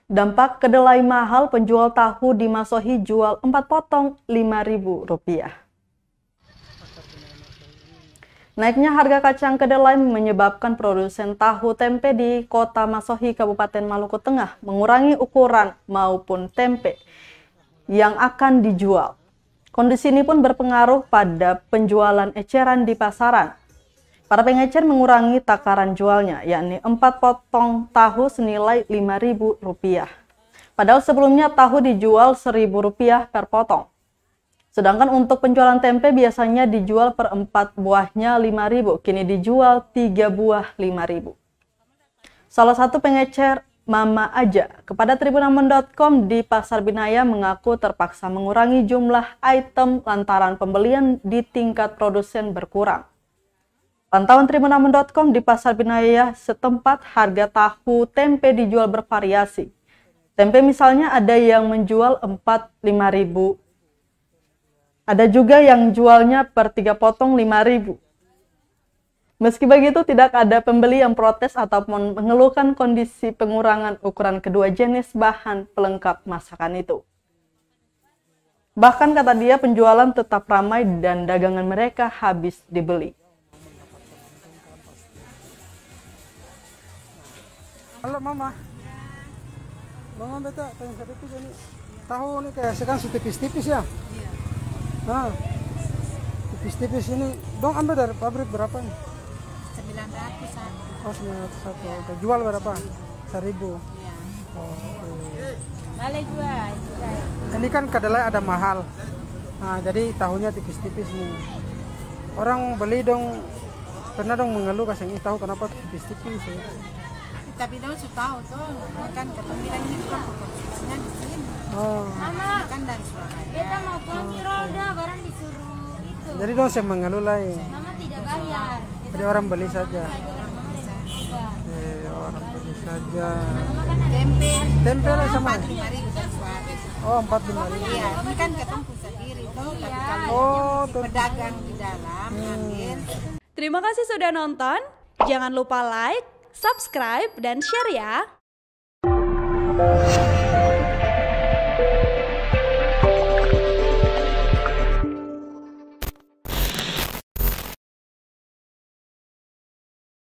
Dampak kedelai mahal, penjual tahu di Masohi jual 4 potong Rp5.000. Naiknya harga kacang kedelai menyebabkan produsen tahu tempe di Kota Masohi, Kabupaten Maluku Tengah mengurangi ukuran maupun tempe yang akan dijual. Kondisi ini pun berpengaruh pada penjualan eceran di pasaran. Para pengecer mengurangi takaran jualnya, yakni 4 potong tahu senilai Rp5.000. Padahal sebelumnya tahu dijual Rp1.000 per potong. Sedangkan untuk penjualan tempe biasanya dijual per 4 buahnya Rp5.000, kini dijual 3 buah Rp5.000. Salah satu pengecer, Mama Aja, kepada Tribunambon.com di Pasar Binaya mengaku terpaksa mengurangi jumlah item lantaran pembelian di tingkat produsen berkurang. Pantauan Tribunambon.com di Pasar Binaya setempat harga tahu tempe dijual bervariasi. Tempe misalnya ada yang menjual 4-5.000. Ada juga yang jualnya per 3 potong Rp5.000. Meski begitu, tidak ada pembeli yang protes ataupun mengeluhkan kondisi pengurangan ukuran kedua jenis bahan pelengkap masakan itu. Bahkan kata dia, penjualan tetap ramai dan dagangan mereka habis dibeli. Halo Mama. Mama beta tanya sedikit ini. Tahu nih kayak sekarang tipis-tipis ya? Iya. Nah, tipis-tipis ini dong ambil dari pabrik berapa nih? 900-an. Oh, 901. Jual berapa? 1.000. Iya. Oh, okay. Boleh jual. Ini kan kedelai ada mahal. Nah, jadi tahunya tipis-tipis nih. Orang beli dong pernah dong mengeluh kasih ini tahu kenapa tipis-tipis ya? Tapi dong sudah tahu tuh, kan ketemu bilang ini bukan produksinya di sini. Oh. Mama, kan dari Surabaya. Kita mau kunci roda, barang disuruh itu. Jadi dong saya mengeluh lah ya. Mama tidak bayar. Jadi orang beli saja. Iya. Orang beli saja. Tempe. Tempe lah sama. 4.500. Oh, 4.500. Iya, ini kan ketemu sendiri tuh. Tapi kalau pedagang di dalam ambil. Terima kasih sudah nonton. Jangan lupa like, subscribe, dan share ya.